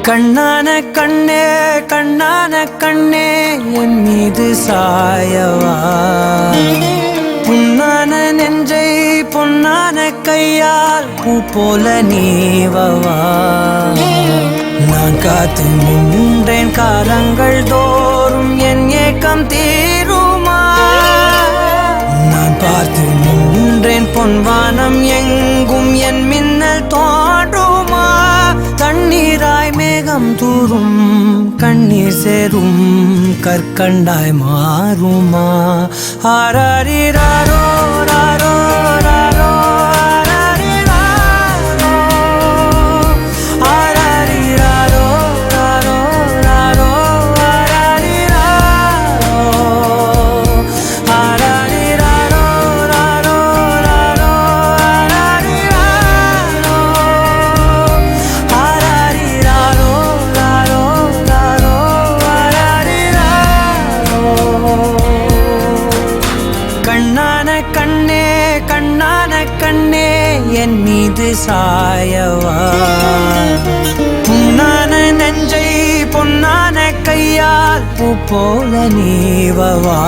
கண்ணான கண்ணே கண்ணான கண்ணே என் மீது சாயவா புண்ணான நெஞ்சை பொன்னான கையால் பூ போல நீவவா நான் காத்து நின்றேன் காலங்கள் தோறும் என் ஏக்கம் தீருமா நான் பார்த்து நின்றேன் பொன்வானம் எங்கும் என் மின்னல் தோன்றுமா தண்ணீராய் மேகம் தூரும் கண்ணீர் சேரும் கற்கண்டாய் மாறுமா ஆராரிராரோ ராரோ ராரோ கண்ணே கண்ணான கண்ணே என் மீது சாயவா புண்ணான நெஞ்சை பொன்னான கையால் பூ போல நீவவா